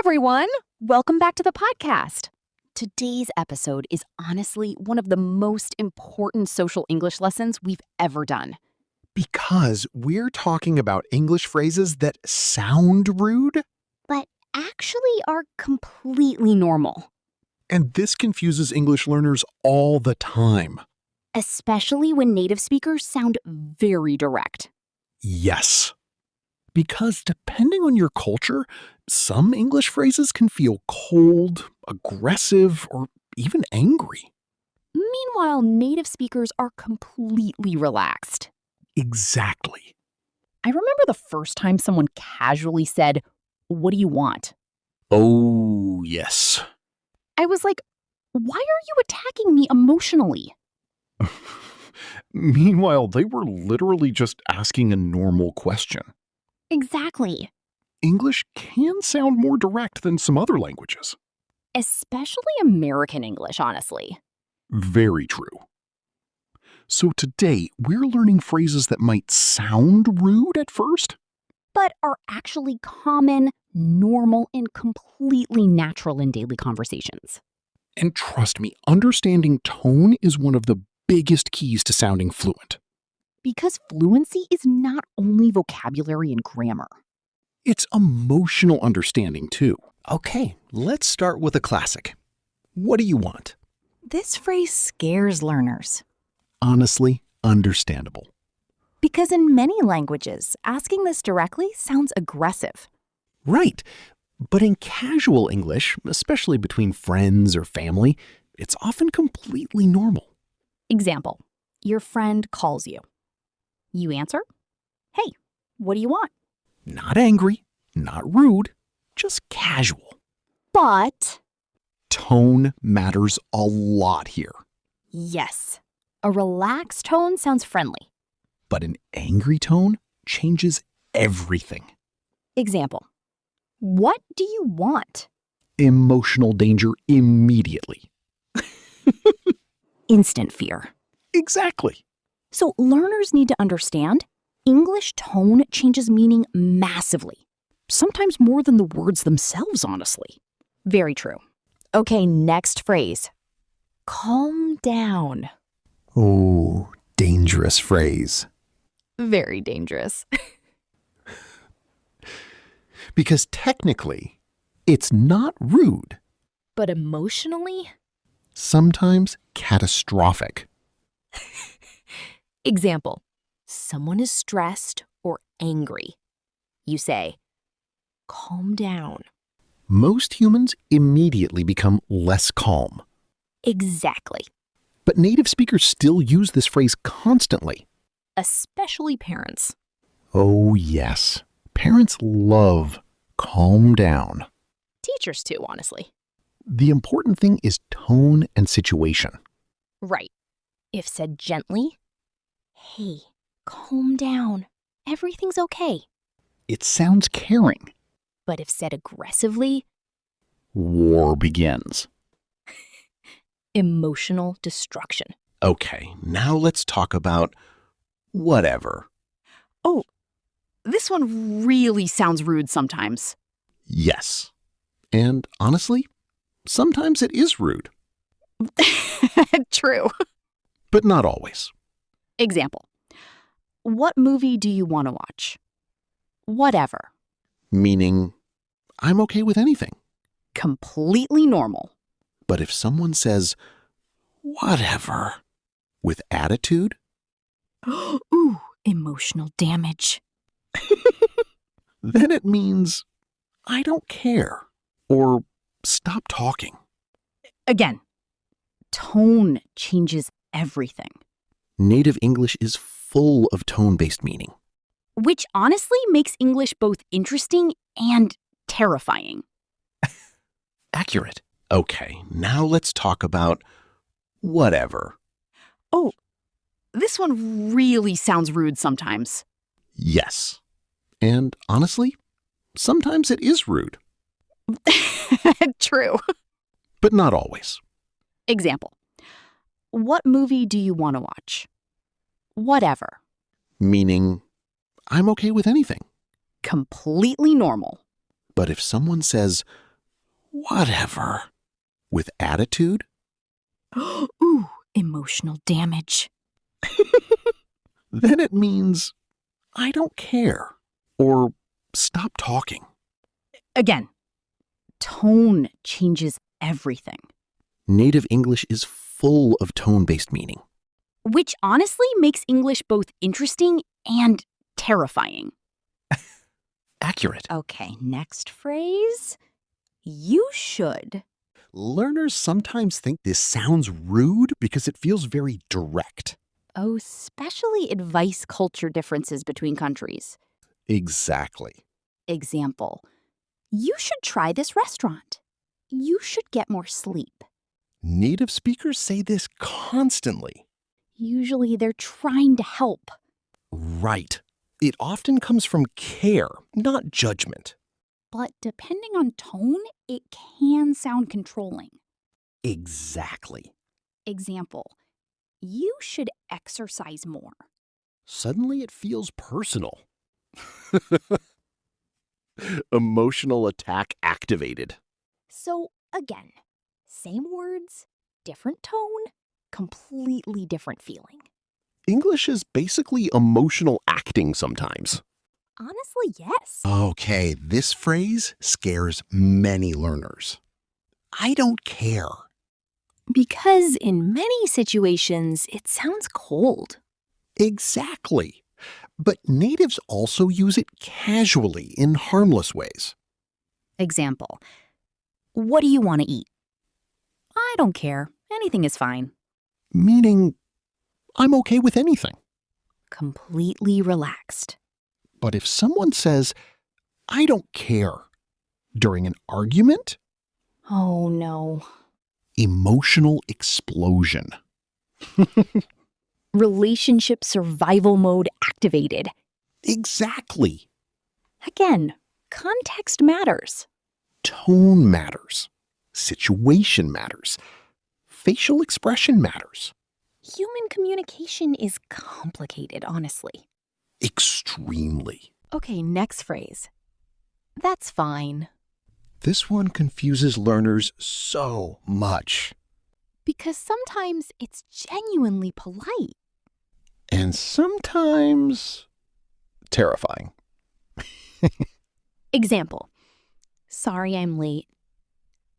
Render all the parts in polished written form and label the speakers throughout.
Speaker 1: everyone. Welcome back to the podcast. Today's episode is honestly one of the most important social English lessons we've ever done.
Speaker 2: Because we're talking about English phrases that sound rude,
Speaker 1: But actually are completely normal.
Speaker 2: and this confuses English learners all the time.
Speaker 1: Especially when native speakers sound very direct.
Speaker 2: Yes. Because depending on your culture, some English phrases can feel cold, aggressive, or even angry.
Speaker 1: Meanwhile, native speakers are completely relaxed.
Speaker 2: Exactly.
Speaker 1: I remember the first time someone casually said, "What do you want?"
Speaker 2: Oh, yes.
Speaker 1: I was like, why are you attacking me emotionally?
Speaker 2: Meanwhile, they were literally just asking a normal question.
Speaker 1: Exactly.
Speaker 2: English can sound more direct than some other languages.
Speaker 1: Especially American English, honestly.
Speaker 2: Very true. So today, we're learning phrases that might sound rude at first,
Speaker 1: But are actually common, normal, and completely natural in daily conversations.
Speaker 2: and trust me, understanding tone is one of the biggest keys to sounding fluent.
Speaker 1: Because fluency is not only vocabulary and grammar.
Speaker 2: It's emotional understanding too.
Speaker 3: Okay, let's start with a classic. What do you want?
Speaker 4: This phrase scares learners
Speaker 2: Honestly, understandable.
Speaker 4: because in many languages, asking this directly sounds aggressive.
Speaker 3: Right. But in casual English, especially between friends or family, it's often completely normal.
Speaker 1: Example, your friend calls you. You answer, "Hey, what do you want?"
Speaker 3: Not angry, not rude, just casual.
Speaker 1: But,
Speaker 2: Tone matters a lot here.
Speaker 1: yes, a relaxed tone sounds friendly.
Speaker 2: But an angry tone changes everything.
Speaker 1: Example, what do you want?
Speaker 2: Emotional danger immediately.
Speaker 1: Instant fear.
Speaker 2: Exactly.
Speaker 1: So learners need to understand English tone changes meaning massively. Sometimes more than the words themselves, honestly. Very true. Okay, next phrase. Calm down.
Speaker 3: Oh, dangerous phrase.
Speaker 1: Very dangerous.
Speaker 2: Because technically, it's not rude,
Speaker 1: But emotionally?
Speaker 2: sometimes catastrophic.
Speaker 1: Example, someone is stressed or angry. You say, calm down.
Speaker 2: Most humans immediately become less calm.
Speaker 1: Exactly.
Speaker 2: But native speakers still use this phrase constantly.
Speaker 1: Especially parents.
Speaker 2: Oh, yes. Parents love calm down.
Speaker 1: Teachers too, honestly.
Speaker 2: The important thing is tone and situation.
Speaker 1: Right. If said gently, hey, calm down. Everything's okay.
Speaker 2: It sounds caring.
Speaker 1: But if said aggressively,
Speaker 2: War begins.
Speaker 1: emotional destruction.
Speaker 3: Okay, now let's talk about whatever.
Speaker 1: Oh, this one really sounds rude sometimes.
Speaker 2: Yes. And honestly, sometimes it is rude,
Speaker 1: True.
Speaker 2: but not always.
Speaker 1: Example, what movie do you want to watch? Whatever.
Speaker 2: Meaning, I'm okay with anything.
Speaker 1: Completely normal.
Speaker 2: But if someone says, whatever, with attitude,
Speaker 1: Ooh, emotional damage.
Speaker 2: then it means, I don't care, or stop talking.
Speaker 1: Again, tone changes everything.
Speaker 2: Native English is full of tone-based meaning.
Speaker 1: Which honestly makes English both interesting and terrifying.
Speaker 2: Accurate.
Speaker 3: Okay, now let's talk about whatever.
Speaker 1: Oh, this one really sounds rude sometimes.
Speaker 2: Yes. And honestly, sometimes it is rude,
Speaker 1: True.
Speaker 2: but not always.
Speaker 1: Example, what movie do you want to watch? Whatever.
Speaker 2: Meaning, I'm okay with anything.
Speaker 1: Completely normal.
Speaker 2: But if someone says, Whatever.
Speaker 3: With attitude,
Speaker 1: Ooh, emotional damage.
Speaker 2: Then it means I don't care or stop talking.
Speaker 1: Again, tone changes everything,
Speaker 3: native English is full of tone-based meaning.
Speaker 1: which honestly makes English both interesting and terrifying.
Speaker 3: Accurate.
Speaker 1: Okay, next phrase. You should.
Speaker 3: Learners sometimes think this sounds rude because it feels very direct.
Speaker 1: Oh, especially advice culture differences between countries.
Speaker 3: Exactly.
Speaker 1: Example. You should try this restaurant. You should get more sleep.
Speaker 3: Native speakers say this constantly.
Speaker 1: Usually they're trying to help.
Speaker 3: Right. It often comes from care, not judgment.
Speaker 1: But depending on tone, it can sound controlling.
Speaker 3: Exactly.
Speaker 1: Example. You should exercise more.
Speaker 3: Suddenly it feels personal. Emotional attack activated.
Speaker 1: So, again, same words, different tone, completely different feeling.
Speaker 3: English is basically emotional acting sometimes.
Speaker 1: Honestly, yes.
Speaker 3: Okay, this phrase scares many learners. I don't care.
Speaker 4: Because in many situations, it sounds cold.
Speaker 3: Exactly. But natives also use it casually in harmless ways.
Speaker 1: Example. What do you want to eat? I don't care. Anything is fine.
Speaker 3: Meaning, I'm okay with anything.
Speaker 1: Completely relaxed.
Speaker 3: But if someone says, I don't care, during an argument,
Speaker 1: Oh no.
Speaker 3: emotional explosion.
Speaker 1: Relationship survival mode activated.
Speaker 3: Exactly.
Speaker 1: Again, context matters.
Speaker 3: Tone matters. Situation matters. Facial expression matters.
Speaker 1: Human communication is complicated, honestly.
Speaker 3: Extremely.
Speaker 4: Okay, next phrase. That's fine.
Speaker 3: This one confuses learners so much.
Speaker 4: Because sometimes it's genuinely polite.
Speaker 3: And sometimes terrifying.
Speaker 1: Example. Sorry I'm late.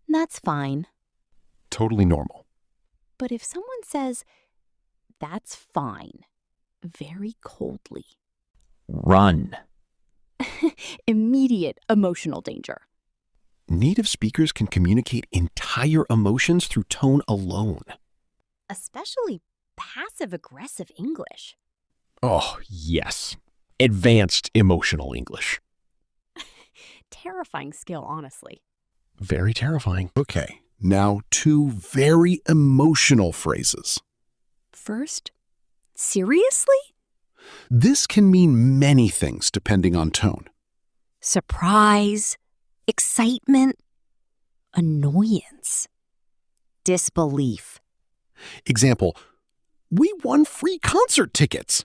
Speaker 1: That's fine.
Speaker 3: Totally normal.
Speaker 4: But if someone says, that's fine, very coldly,
Speaker 2: Run.
Speaker 1: Immediate emotional danger.
Speaker 3: Native speakers can communicate entire emotions through tone alone.
Speaker 1: Especially passive-aggressive English.
Speaker 3: Oh, yes. Advanced emotional English.
Speaker 1: Terrifying skill, honestly.
Speaker 3: Very terrifying.
Speaker 2: Okay, now two very emotional phrases.
Speaker 1: First, seriously?
Speaker 2: This can mean many things depending on tone.
Speaker 1: Surprise, excitement, annoyance, disbelief.
Speaker 3: Example, we won free concert tickets.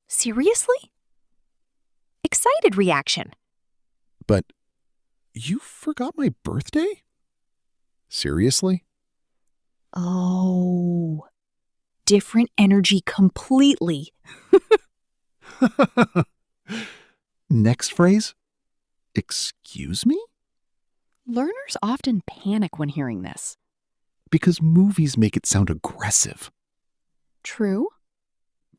Speaker 1: Seriously? Excited reaction.
Speaker 2: But you forgot my birthday? Seriously?
Speaker 1: Oh, different energy completely.
Speaker 2: Next phrase. Excuse me?
Speaker 1: Learners often panic when hearing this.
Speaker 2: Because movies make it sound aggressive.
Speaker 1: True?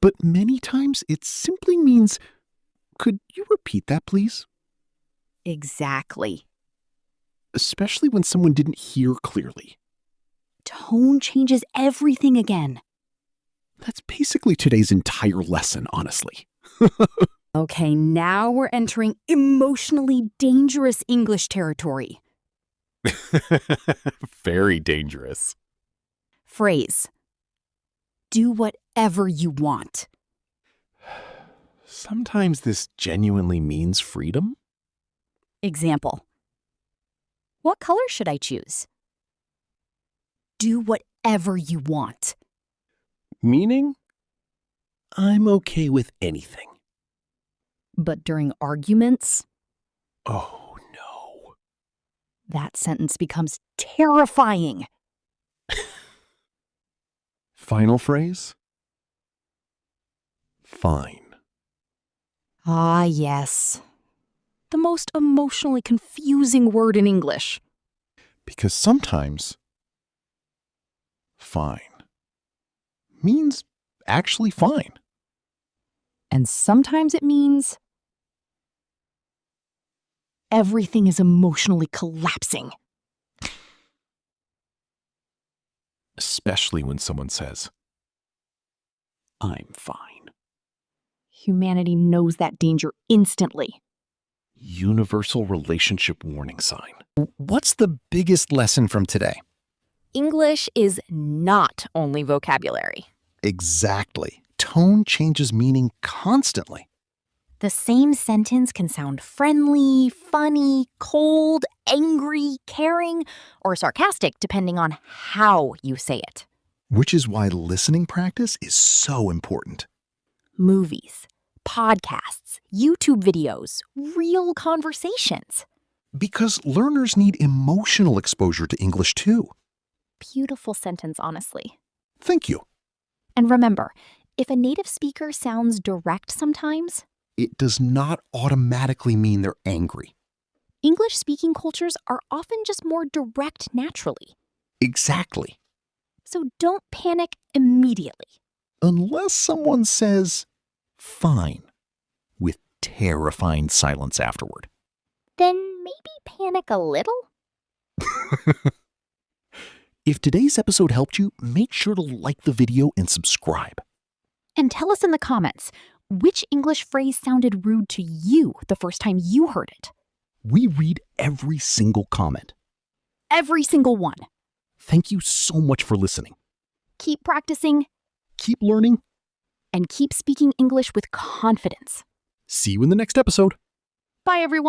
Speaker 2: But many times it simply means, could you repeat that, please?
Speaker 1: Exactly.
Speaker 2: Especially when someone didn't hear clearly.
Speaker 1: Tone changes everything again.
Speaker 2: That's basically today's entire lesson, honestly.
Speaker 1: Okay, now we're entering emotionally dangerous English territory.
Speaker 3: Very dangerous.
Speaker 1: Phrase. Do whatever you want.
Speaker 3: Sometimes this genuinely means freedom.
Speaker 1: Example. What color should I choose? Do whatever you want.
Speaker 3: Meaning, I'm okay with anything.
Speaker 1: But during arguments,
Speaker 3: Oh no.
Speaker 1: that sentence becomes terrifying.
Speaker 2: Final phrase? Fine.
Speaker 1: Ah, yes. The most emotionally confusing word in English.
Speaker 2: Because sometimes fine means actually fine.
Speaker 1: And sometimes it means everything is emotionally collapsing.
Speaker 2: Especially when someone says, I'm fine.
Speaker 1: Humanity knows that danger instantly.
Speaker 2: Universal relationship warning sign.
Speaker 3: What's the biggest lesson from today?
Speaker 4: English is not only vocabulary.
Speaker 2: Exactly. Tone changes meaning constantly.
Speaker 4: The same sentence can sound friendly, funny, cold, angry, caring, or sarcastic depending on how you say it.
Speaker 2: Which is why listening practice is so important.
Speaker 4: Movies, podcasts, YouTube videos, real conversations.
Speaker 2: Because learners need emotional exposure to English too.
Speaker 4: Beautiful sentence, honestly.
Speaker 2: Thank you.
Speaker 4: And remember, if a native speaker sounds direct sometimes,
Speaker 2: It does not automatically mean they're angry.
Speaker 4: English-speaking cultures are often just more direct naturally.
Speaker 2: Exactly.
Speaker 4: So don't panic immediately.
Speaker 2: Unless someone says, fine, with terrifying silence afterward.
Speaker 4: Then maybe panic a little?
Speaker 2: If today's episode helped you, make sure to like the video and subscribe.
Speaker 1: And tell us in the comments, which English phrase sounded rude to you the first time you heard it?
Speaker 2: We read every single comment.
Speaker 1: Every single one.
Speaker 2: Thank you so much for listening.
Speaker 1: Keep practicing
Speaker 2: Keep learning.
Speaker 1: and keep speaking English with confidence.
Speaker 2: See you in the next episode.
Speaker 1: Bye, everyone.